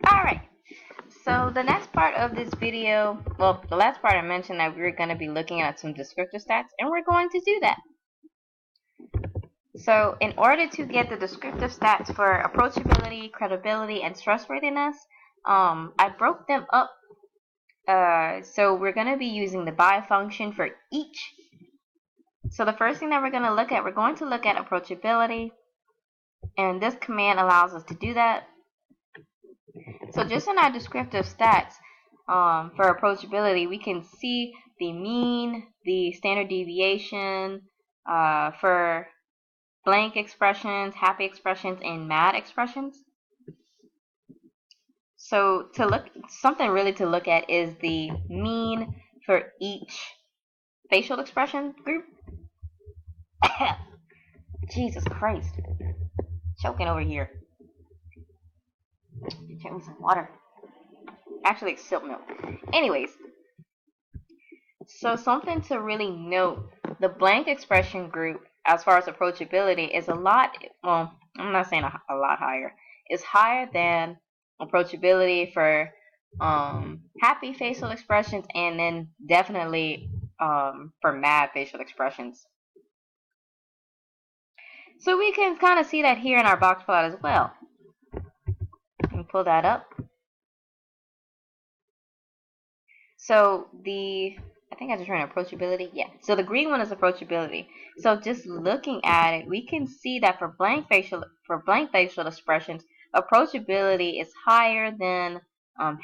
Alright, so the next part of this video, well, the last part I mentioned that we were going to be looking at some descriptive stats, and we're going to do that. So in order to get the descriptive stats for approachability, credibility, and trustworthiness, I broke them up. So we're going to be using the by function for each. So the first thing that we're going to look at approachability, and this command allows us to do that. So just in our descriptive stats for approachability, we can see the mean, the standard deviation for blank expressions, happy expressions, and mad expressions. So something really to look at is the mean for each facial expression group. Jesus Christ. Choking over here. Get me some water. Actually, it's silk milk. Anyways, so something to really note, the blank expression group, as far as approachability, is a lot, well, I'm not saying a lot higher, is higher than approachability for happy facial expressions, and then definitely for mad facial expressions. So we can kind of see that here in our box plot as well. And pull that up. So I think I just ran approachability. Yeah. So the green one is approachability. So just looking at it, we can see that for blank facial expressions, approachability is higher than for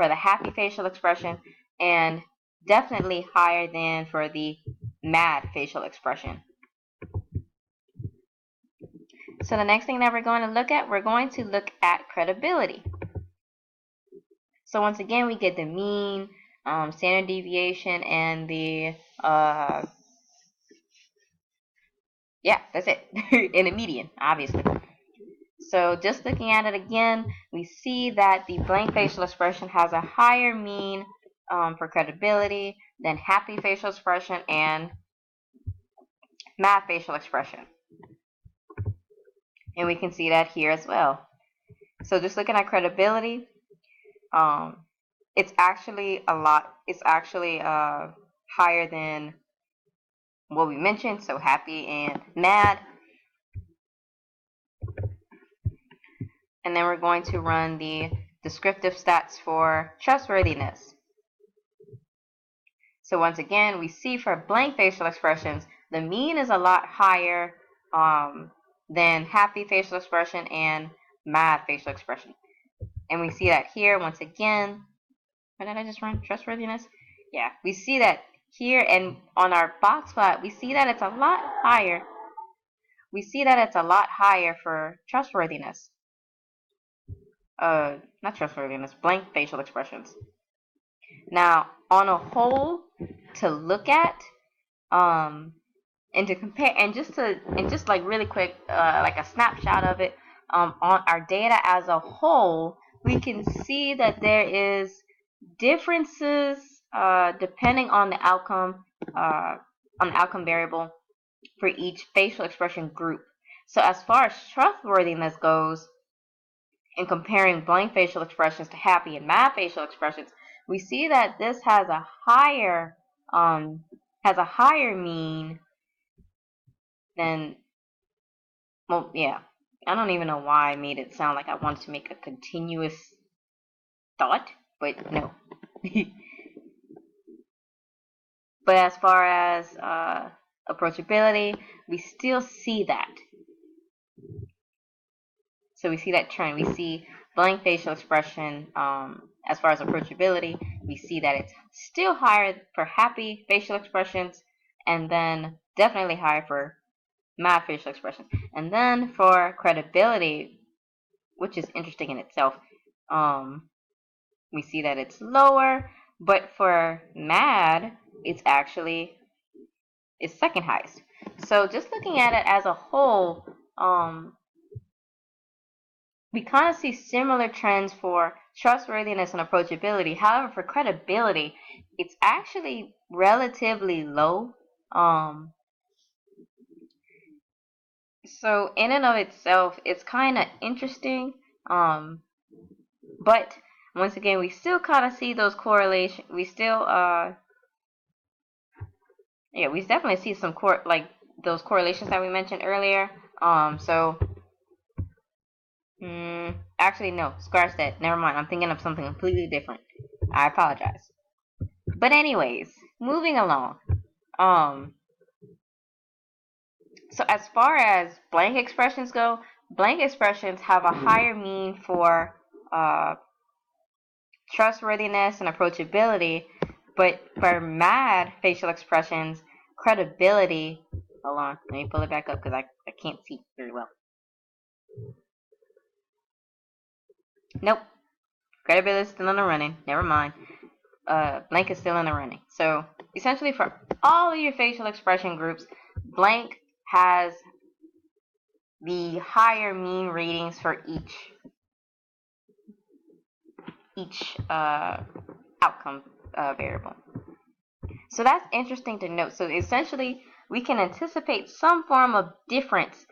the happy facial expression, and definitely higher than for the mad facial expression. So the next thing that we're going to look at credibility. So once again, we get the mean, standard deviation, and the yeah, that's it, and the median, obviously. So just looking at it again, we see that the blank facial expression has a higher mean for credibility than happy facial expression and mad facial expression. And we can see that here as well. So just looking at credibility, it's actually higher than what we mentioned, so happy and mad. And then we're going to run the descriptive stats for trustworthiness. So once again, we see for blank facial expressions, the mean is a lot higher than happy facial expression and mad facial expression. And we see that here once again. What did I just run? Trustworthiness? Yeah, we see that here, and on our box plot, we see that it's a lot higher. We see that it's a lot higher for trustworthiness. Not trustworthiness, blank facial expressions. Now, on a whole, to look at, and to compare, and just like really quick, like a snapshot of it, on our data as a whole, we can see that there is differences depending on the outcome variable for each facial expression group. So as far as trustworthiness goes, in comparing blank facial expressions to happy and mad facial expressions, we see that this has a higher mean than, well, yeah. I don't even know why I made it sound like I wanted to make a continuous thought, but no. But as far as approachability, we still see that. So we see that trend. We see blank facial expression as far as approachability. We see that it's still higher for happy facial expressions, and then definitely higher for mad facial expressions. And then for credibility, which is interesting in itself, we see that it's lower, but for mad, it's second highest. So just looking at it as a whole, we kind of see similar trends for trustworthiness and approachability. However, for credibility, it's actually relatively low. So in and of itself, it's kind of interesting. But once again, we still kind of see those correlations. We still, yeah, we definitely see some those correlations that we mentioned earlier. So, actually, no, scratch that. Never mind. I'm thinking of something completely different. I apologize. But anyways, moving along. So as far as blank expressions go, blank expressions have a higher mean for trustworthiness and approachability, but for mad facial expressions, credibility. Hold on, let me pull it back up because I can't see very well. Nope, credibility is still in the running. Never mind. Blank is still in the running. So essentially, for all of your facial expression groups, blank has the higher mean ratings for each outcome variable. So that's interesting to note. So essentially, we can anticipate some form of difference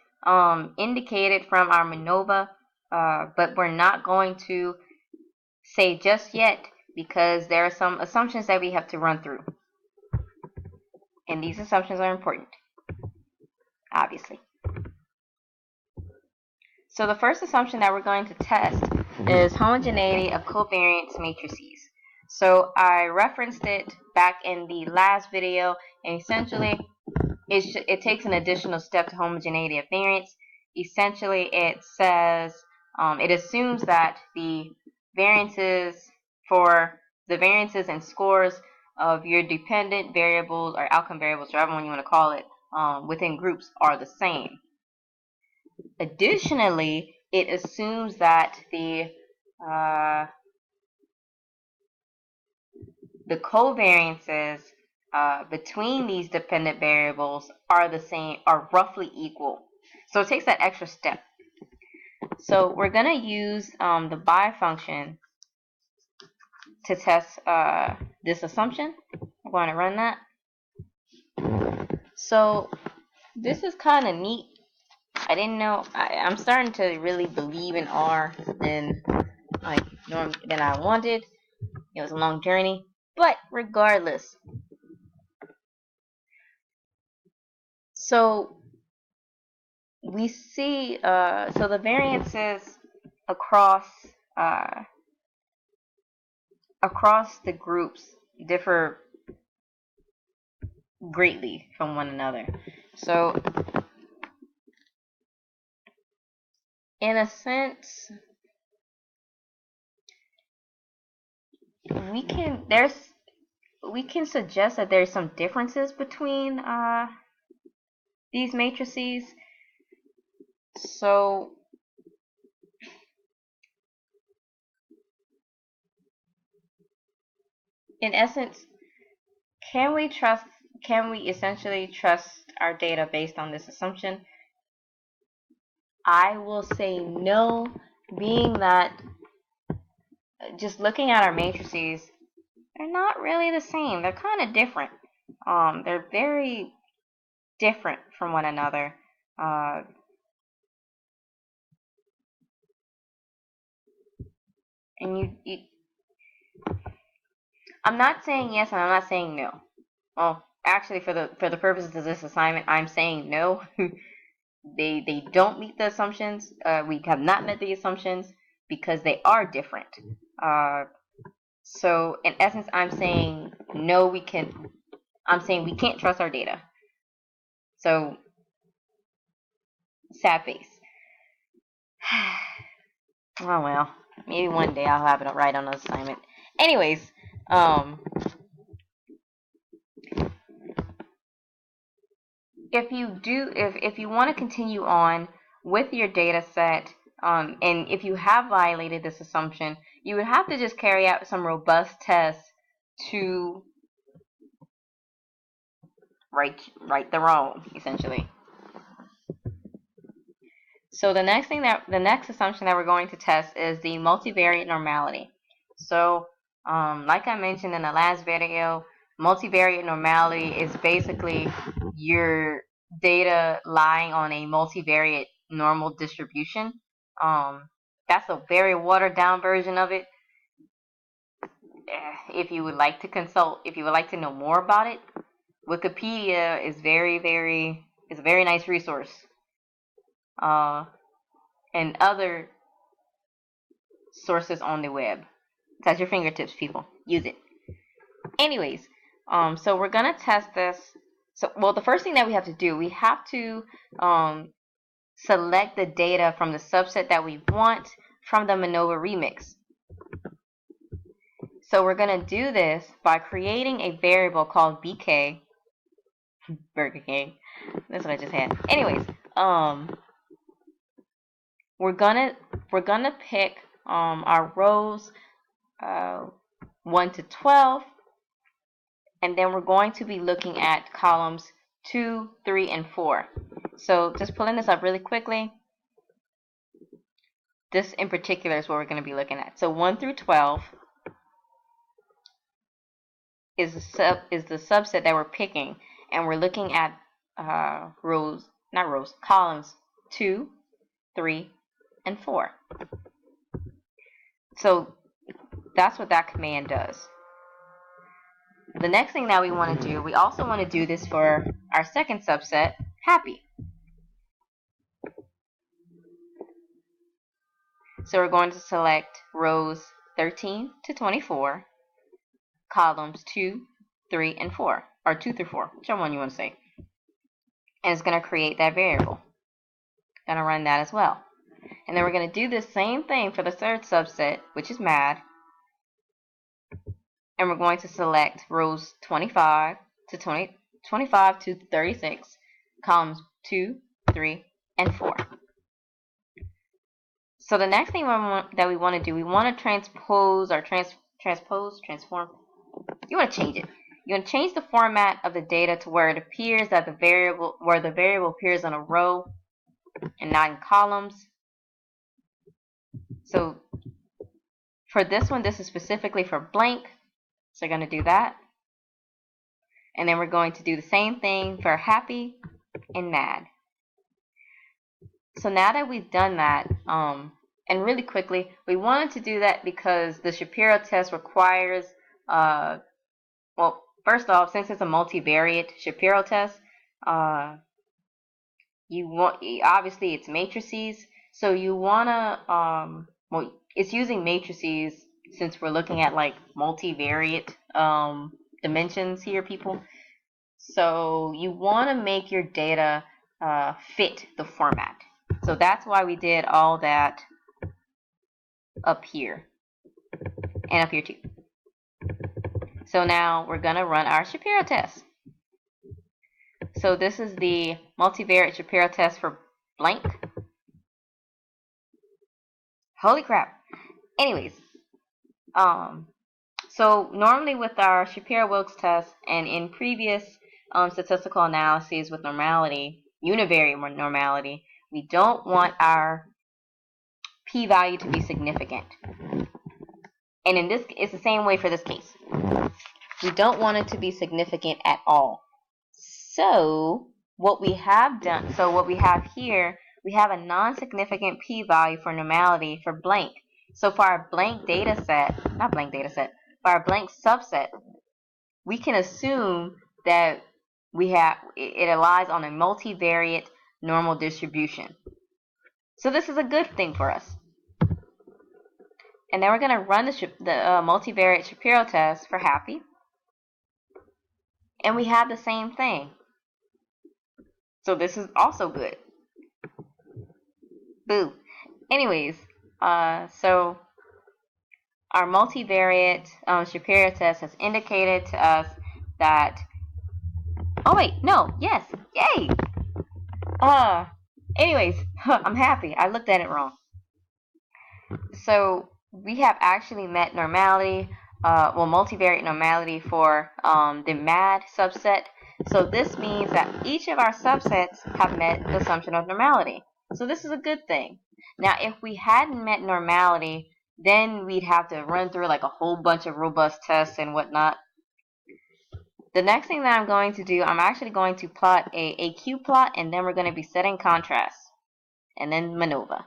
indicated from our MANOVA, but we're not going to say just yet because there are some assumptions that we have to run through. And these assumptions are important, obviously. So the first assumption that we're going to test is homogeneity of covariance matrices. So I referenced it back in the last video, and essentially it takes an additional step to homogeneity of variance. Essentially, it says it assumes that the variances and scores of your dependent variables or outcome variables, whatever one you want to call it, within groups are the same. Additionally, it assumes that the covariances between these dependent variables are the same, are roughly equal. So it takes that extra step. So we're going to use the bi function to test this assumption. I'm going to run that. So this is kind of neat. I didn't know. I'm starting to really believe in R than I wanted. It was a long journey, but regardless. So we see so the variances across the groups differ greatly from one another. So in a sense, we can suggest that there's some differences between these matrices. So in essence, can we essentially trust our data based on this assumption? I will say no, being that just looking at our matrices, they're not really the same. They're kind of different. They're very different from one another. And I'm not saying yes and I'm not saying no. Well, actually, for the purposes of this assignment, I'm saying no. They don't meet the assumptions. We have not met the assumptions because they are different. So in essence, I'm saying no. I'm saying we can't trust our data. So sad face. Oh well, maybe one day I'll have it right on the assignment. Anyways, if you want to continue on with your data set, and if you have violated this assumption, you would have to just carry out some robust tests to right the wrong, essentially. So the next assumption that we're going to test is the multivariate normality. So, like I mentioned in the last video, multivariate normality is basically your data lying on a multivariate normal distribution. That's a very watered down version of it. If you would like to consult, if you would like to know more about it, Wikipedia is is a very nice resource. And other sources on the web. It's at your fingertips, people. Use it. Anyways, so we're gonna test this. So, well, the first thing that we have to do, we have to select the data from the subset that we want from the MANOVA remix. So we're gonna do this by creating a variable called BK. Burger King. That's what I just had. Anyways, we're gonna pick our rows 1 to 12, and then we're going to be looking at columns 2, 3, and 4. So just pulling this up really quickly. This in particular is what we're going to be looking at. So 1 through 12 is the subset that we're picking, and we're looking at columns 2, 3, and 4. So that's what that command does. The next thing that we want to do, we also want to do this for our second subset, happy. So we're going to select rows 13 to 24, columns 2, 3, and 4, or 2 through 4, whichever one you want to say. And it's going to create that variable. Going to run that as well. And then we're going to do the same thing for the third subset, which is mad. And we're going to select rows 25 to 36, columns 2, 3, and 4. So the next thing that we want to do, we want to transform. You want to change it. You want to change the format of the data to where it appears that the variable appears on a row and not in columns. So for this one, this is specifically for blank. So we're going to do that. And then we're going to do the same thing for happy and mad. So now that we've done that, and really quickly, we wanted to do that because the Shapiro test requires, well, first off, since it's a multivariate Shapiro test, obviously it's matrices, so you wanna, well, it's using matrices since we're looking at like multivariate dimensions here, people. So you want to make your data fit the format. So that's why we did all that up here and up here too. So now we're going to run our Shapiro test. So this is the multivariate Shapiro test for blank. Holy crap. Anyways, so normally with our Shapiro-Wilks test and in previous statistical analyses with normality, univariate normality, we don't want our p-value to be significant. And in this, it's the same way for this case. We don't want it to be significant at all. So what we have here, we have a non-significant p-value for normality for blank. So for our blank data set, for our blank subset, we can assume that it lies on a multivariate normal distribution. So this is a good thing for us. And then we're going to run the multivariate Shapiro test for happy. And we have the same thing. So this is also good. Boo. Anyways, so our multivariate Shapiro test has indicated to us that, oh wait, no, yes, yay! Anyways, I'm happy. I looked at it wrong. So we have actually met normality, multivariate normality for the MAD subset. So this means that each of our subsets have met the assumption of normality. So this is a good thing. Now, if we hadn't met normality, then we'd have to run through like a whole bunch of robust tests and whatnot. The next thing that I'm going to do, I'm actually going to plot a Q plot, and then we're going to be setting contrast, and then MANOVA.